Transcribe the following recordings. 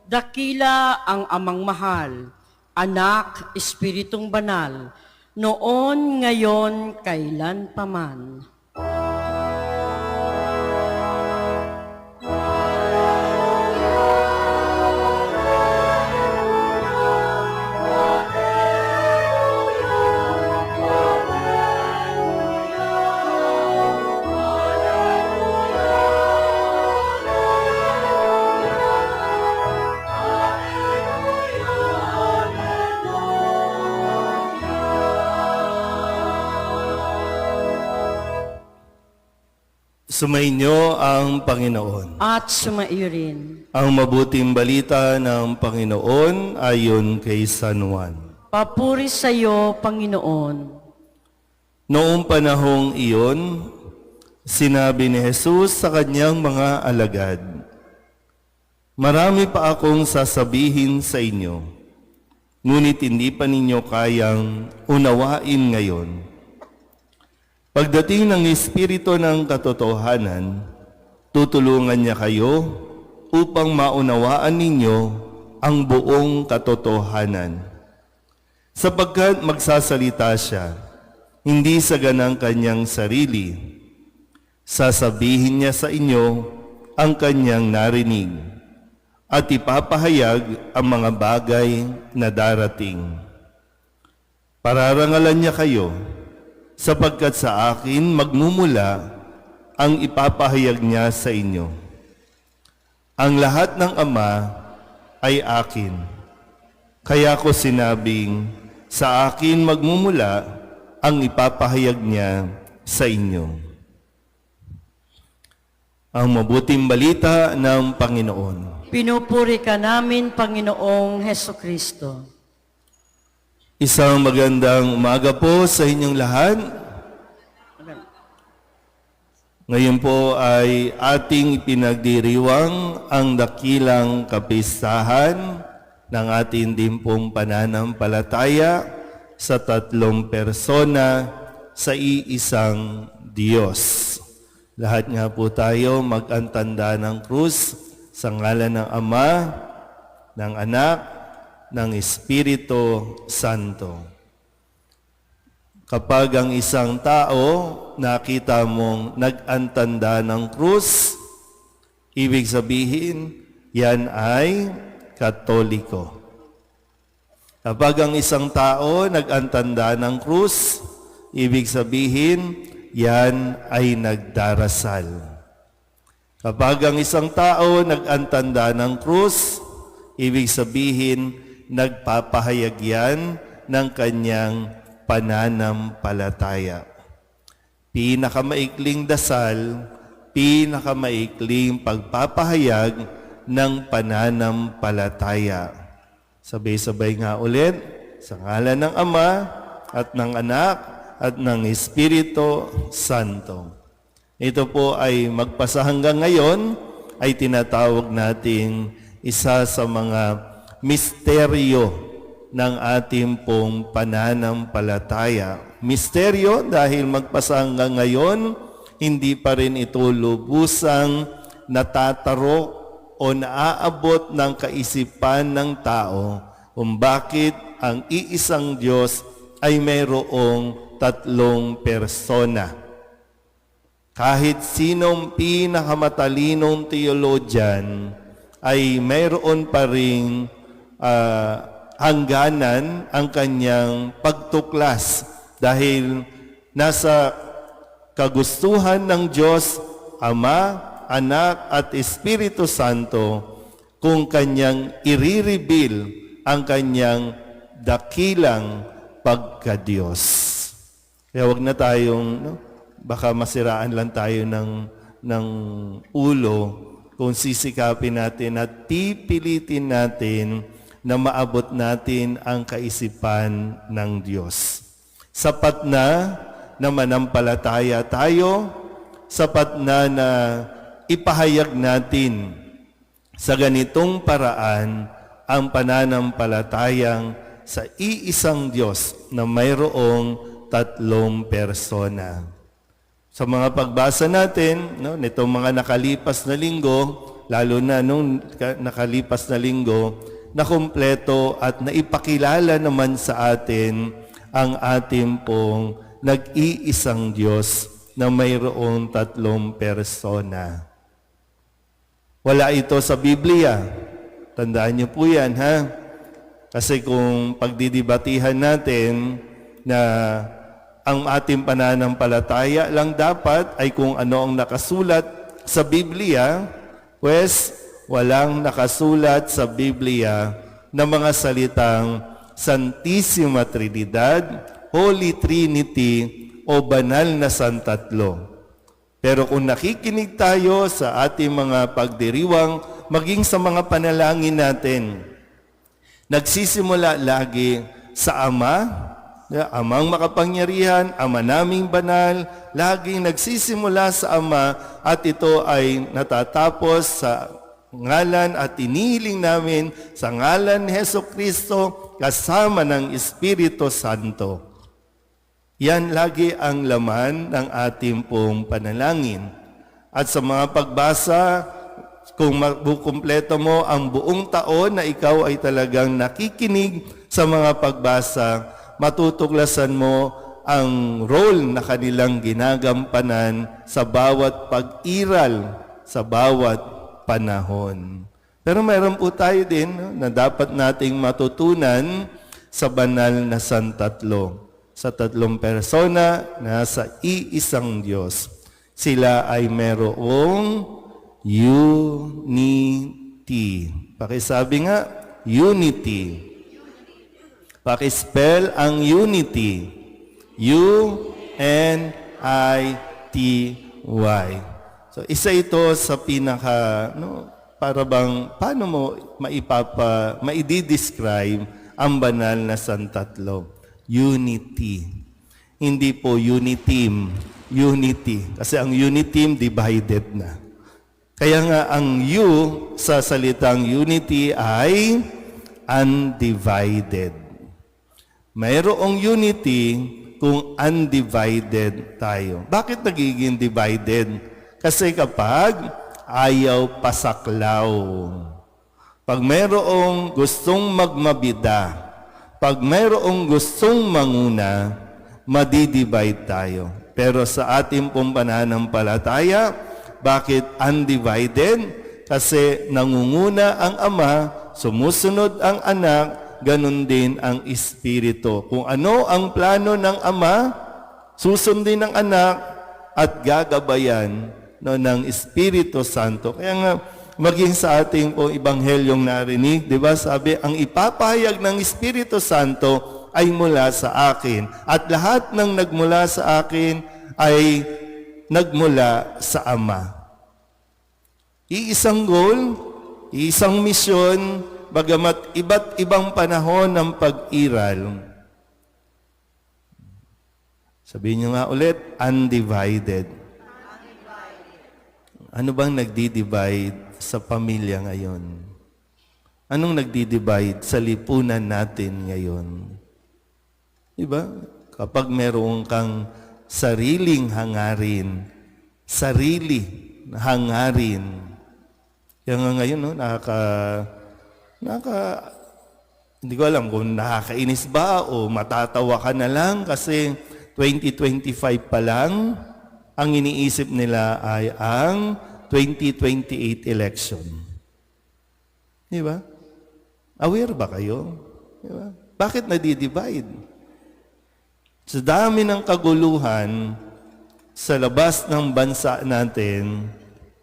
Dakila ang amang mahal, anak, espiritong banal, noon, ngayon, kailan paman. Sumainyo ang Panginoon. At sumaiyo rin. Ang mabuting balita ng Panginoon ayon kay San Juan. Papuri sa iyo, Panginoon. Noong panahong iyon, sinabi ni Jesus sa kanyang mga alagad, "Marami pa akong sasabihin sa inyo, ngunit hindi pa ninyo kayang unawain ngayon. Pagdating ng Espiritu ng katotohanan, tutulungan niya kayo upang maunawaan ninyo ang buong katotohanan. Sapagkat magsasalita siya, hindi sa ganang kanyang sarili. Sasabihin niya sa inyo ang kanyang narinig at ipapahayag ang mga bagay na darating. Pararangalan niya kayo, sapagkat sa akin magmumula ang ipapahayag niya sa inyo. Ang lahat ng Ama ay akin. Kaya ko sinabing, sa akin magmumula ang ipapahayag niya sa inyo." Ang mabuting balita ng Panginoon. Pinupuri ka namin, Panginoong Hesukristo. Isang magandang umaga po sa inyong lahat. Ngayon po ay ating ipinagdiriwang ang dakilang kapistahan ng ating din pong pananampalataya sa tatlong persona sa iisang Diyos. Lahat nga po tayo mag-antanda ng krus sa ngalan ng Ama, ng Anak, ng Espiritu Santo. Kapag ang isang tao nakita mong nag-antanda ng krus, ibig sabihin, yan ay Katoliko. Kapag ang isang tao nag-antanda ng krus, ibig sabihin, yan ay nagdarasal. Kapag ang isang tao nag-antanda ng krus, ibig sabihin, nagpapahayag yan ng kanyang pananampalataya. Pinakamaikling dasal, pinakamaikling pagpapahayag ng pananampalataya. Sabay-sabay nga ulit, sa ngalan ng Ama at ng Anak at ng Espiritu Santo. Ito po ay magpasa hanggang ngayon ay tinatawag nating isa sa mga misteryo ng ating pong pananampalataya. Misteryo dahil magpasa hanggang ngayon, hindi pa rin ito lubusang natataro o naaabot ng kaisipan ng tao kung bakit ang iisang Diyos ay mayroong tatlong persona. Kahit sinong pinakamatalinong theologian ay mayroon pa ring hangganan ang kanyang pagtuklas dahil nasa kagustuhan ng Diyos, Ama, Anak at Espiritu Santo kung kanyang i-reveal ang kanyang dakilang pagka-Diyos. Kaya wag na tayong, baka masiraan lang tayo ng ulo kung sisikapin natin at pipilitin natin na maabot natin ang kaisipan ng Diyos. Sapat na manampalataya tayo, sapat na ipahayag natin sa ganitong paraan ang pananampalatayang sa iisang Diyos na mayroong tatlong persona. Sa mga pagbasa natin, nitong mga nakalipas na linggo, lalo na nung nakalipas na linggo, na kumpleto at naipakilala naman sa atin ang ating pong nag-iisang Diyos na mayroong 3 persona. Wala ito sa Biblia. Tandaan niyo po yan, ha? Kasi kung pagdidibatihan natin na ang ating pananampalataya lang dapat ay kung ano ang nakasulat sa Biblia, pues walang nakasulat sa Biblia na mga salitang Santissima Trinidad, Holy Trinity, o banal na Santatlo. Pero kung nakikinig tayo sa ating mga pagdiriwang, maging sa mga panalangin natin, nagsisimula lagi sa Ama, Amang makapangyarihan, Ama naming banal, laging nagsisimula sa Ama at ito ay natatapos sa ngalan at inihiling namin sa ngalan ni Hesukristo kasama ng Espiritu Santo. Yan lagi ang laman ng ating pong panalangin. At sa mga pagbasa, kung makukumpleto mo ang buong taon na ikaw ay talagang nakikinig sa mga pagbasa, matutuklasan mo ang role na kanilang ginagampanan sa bawat pag-iral, sa bawat panahon. Pero mayroon po tayo din na dapat nating matutunan sa banal na Santatlo. Sa 3 persona na sa iisang Diyos. Sila ay merong unity. Pakisabi nga, unity. Pakispell ang unity. U-N-I-T-Y. So, isa ito sa pinaka, para bang, paano mo maidi-describe ang banal na Santatlo? Unity. Hindi po uniteam. Unity. Kasi ang uniteam, divided na. Kaya nga, ang U sa salitang unity ay undivided. Mayroong unity kung undivided tayo. Bakit nagiging divided? Kasi kapag ayaw pasaklaw, pag mayroong gustong magmabida, pag mayroong gustong manguna, madidivide tayo. Pero sa ating pong pananampalataya, bakit undivided? Kasi nangunguna ang Ama, sumusunod ang Anak, ganun din ang Espiritu. Kung ano ang plano ng Ama, susundin ng Anak at gagabayan ng Espiritu Santo. Kaya nga, maging sa ating po ibanghelyong narinig, di ba sabi, ang ipapahayag ng Espiritu Santo ay mula sa akin. At lahat ng nagmula sa akin ay nagmula sa Ama. Iisang goal, iisang misyon, bagamat iba't ibang panahon ng pag-iral. Sabihin nyo nga ulit, undivided. Ano bang nagdi-divide sa pamilya ngayon? Anong nagdi-divide sa lipunan natin ngayon? Diba? Kapag meron kang sariling hangarin, kaya nga ngayon, hindi ko alam kung nakakainis ba o matatawa ka na lang kasi 2025 pa lang, ang iniisip nila ay ang 2028 election. Di ba? Aware ba kayo? Di ba? Bakit nadi-divide? Sa dami ng kaguluhan sa labas ng bansa natin,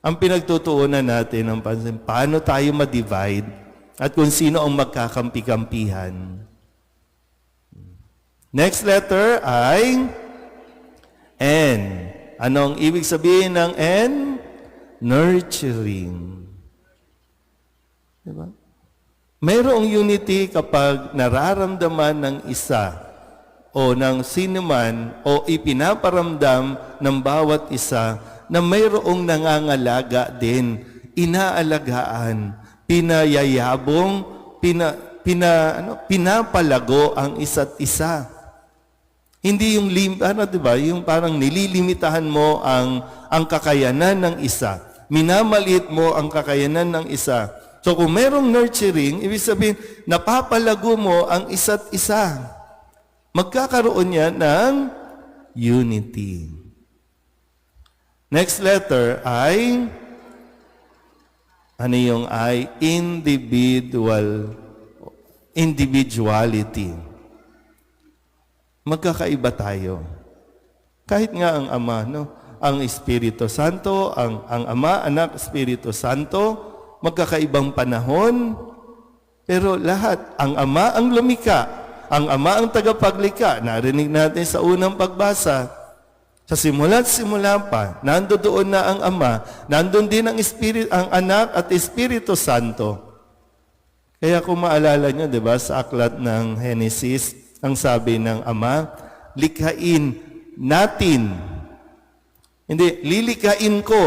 ang pinagtutuunan natin ang pansin, paano tayo ma-divide at kung sino ang magkakampi-kampihan. Next letter ay N. Anong ibig sabihin ng N? Nurturing. Diba? Mayroong unity kapag nararamdaman ng isa o ng sinuman o ipinaparamdam ng bawat isa na mayroong nangangalaga din, inaalagaan, pinayayabong, pinapalago ang isa't isa. Hindi yung diba? Yung parang nililimitahan mo ang kakayanan ng isa. Minamaliit mo ang kakayanan ng isa. So kung merong nurturing, ibig sabihin, napapalago mo ang isa't isa. Magkakaroon yan ng unity. Next letter ay, ano yung ay? Individuality. Magkakaiba tayo. Kahit nga ang Ama, no? Ang Espiritu Santo, ang Ama, Anak, Espiritu Santo, magkakaibang panahon, pero lahat, ang Ama ang lumika, ang Ama ang tagapaglikha. Narinig natin sa unang pagbasa, sa simula't simula pa, nandoon na ang Ama, nandun din ang Anak at Espiritu Santo. Kaya kung maalala nyo, di ba, sa aklat ng Genesis, ang sabi ng Ama, likhain natin. Hindi, lilikain ko.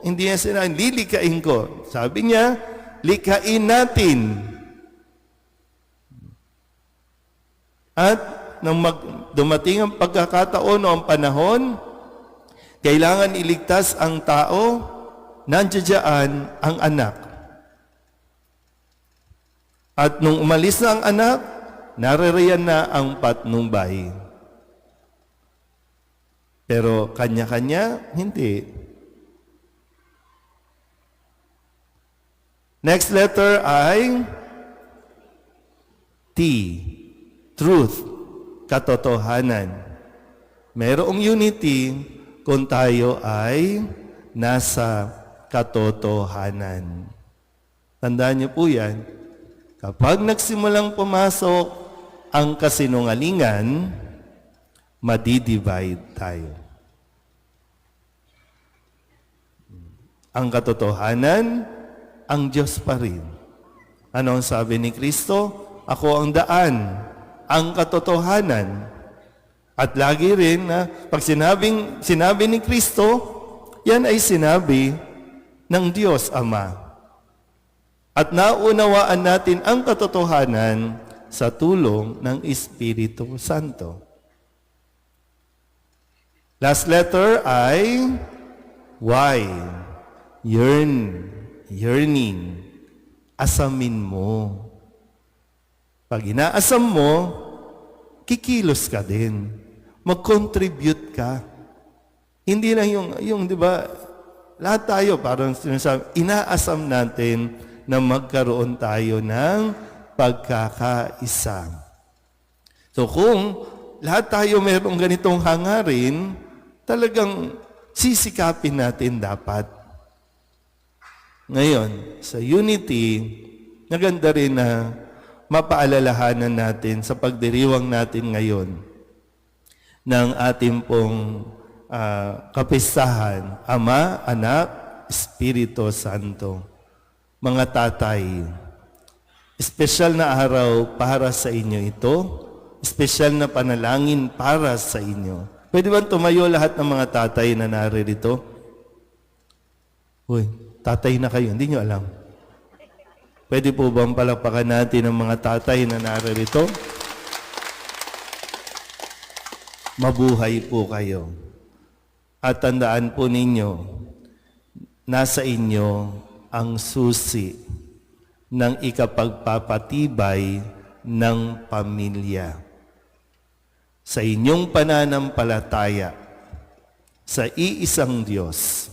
Hindi niya sinabi, lilikain ko. Sabi niya, likain natin. At nang dumating ang pagkakataon o ang panahon, kailangan iligtas ang tao, nandiyan ang anak. At nung umalis na ang anak, naririyan na ang patnubay. Pero kanya-kanya, hindi. Next letter ay T. Truth. Katotohanan. Merong unity kung tayo ay nasa katotohanan. Tandaan niyo po yan. Kapag nagsimulang pumasok ang kasinungalingan, madidivide tayo. Ang katotohanan, ang Diyos pa rin. Ano ang sabi ni Kristo? Ako ang daan, ang katotohanan. At lagi rin na pag sinabi ni Kristo, yan ay sinabi ng Diyos Ama. At naunawaan natin ang katotohanan sa tulong ng Espiritu Santo. Last letter ay Y. Yearning. Asamin mo. Pag inaasam mo, kikilos ka din. Mag-contribute ka. Hindi lang yung di ba, lahat tayo, parang sinasabi, inaasam natin na magkaroon tayo ng pagkakaisa. So kung lahat tayo mayroong ganitong hangarin, talagang sisikapin natin dapat. Ngayon, sa unity, naganda rin na mapaalalahanan natin sa pagdiriwang natin ngayon ng ating pong kapistahan, Ama, Anak, Espiritu Santo. Mga tatay, espesyal na araw para sa inyo ito, espesyal na panalangin para sa inyo. Pwede ba tumayo lahat ng mga tatay na naririto? Uy, tatay na kayo, hindi nyo alam. Pwede po bang palakpakan natin ang mga tatay na naririto? Mabuhay po kayo. At tandaan po ninyo, nasa inyo ang susi ng ikapagpapatibay ng pamilya. Sa inyong pananampalataya sa iisang Diyos,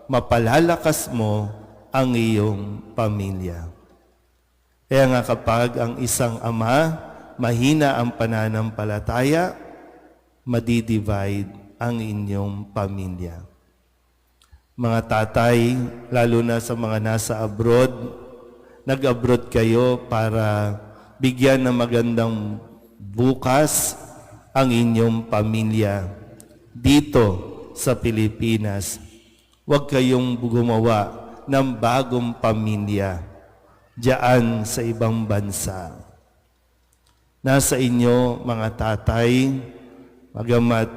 mapalalakas mo ang iyong pamilya. Kaya nga kapag ang isang ama, mahina ang pananampalataya, madidivide ang inyong pamilya. Mga tatay, lalo na sa mga nasa abroad, nag-abroad kayo para bigyan ng magandang bukas ang inyong pamilya dito sa Pilipinas. Huwag kayong gumawa ng bagong pamilya diyan sa ibang bansa. Nasa inyo, mga tatay, magamat,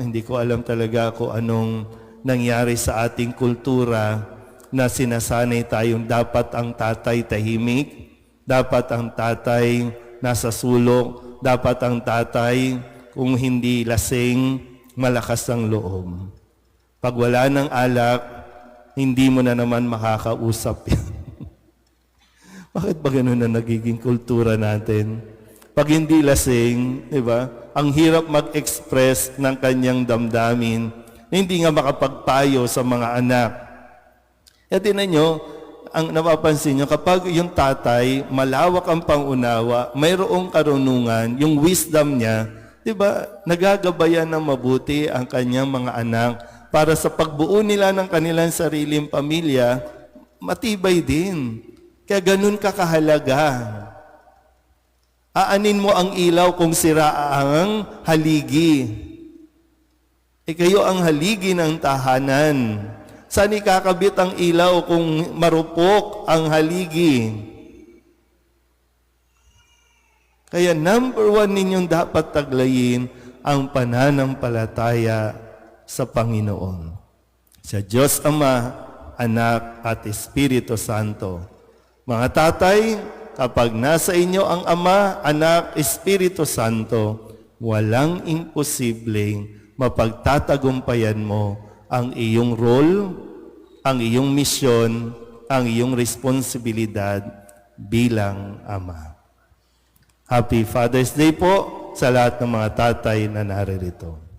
hindi ko alam talaga kung anong nangyari sa ating kultura na sinasanay tayong dapat ang tatay tahimik, dapat ang tatay nasa sulok, dapat ang tatay kung hindi lasing, malakas ang loob. Pag wala ng alak, hindi mo na naman makakausap yan. Bakit ba ganun na nagiging kultura natin? Pag hindi lasing, di ba? Ang hirap mag-express ng kanyang damdamin, hindi nga makapagpayo sa mga anak. E tinan nyo, ang napapansin nyo, kapag yung tatay, malawak ang pangunawa, mayroong karunungan, yung wisdom niya, di ba, nagagabayan ng mabuti ang kanyang mga anak para sa pagbuo nila ng kanilang sariling pamilya, matibay din. Kaya ganun ka kahalaga. Aanin mo ang ilaw kung sira ang haligi. Kayo ang haligi ng tahanan. Saan ikakabit ang ilaw kung marupok ang haligi? Kaya number 1 ninyong dapat taglayin ang pananampalataya sa Panginoon. Sa Diyos Ama, Anak at Espiritu Santo. Mga tatay, kapag nasa inyo ang Ama, Anak, Espiritu Santo, walang imposibleng mapagtatagumpayan mo ang iyong role, ang iyong misyon, ang iyong responsibilidad bilang Ama. Happy Father's Day po sa lahat ng mga tatay na naririto.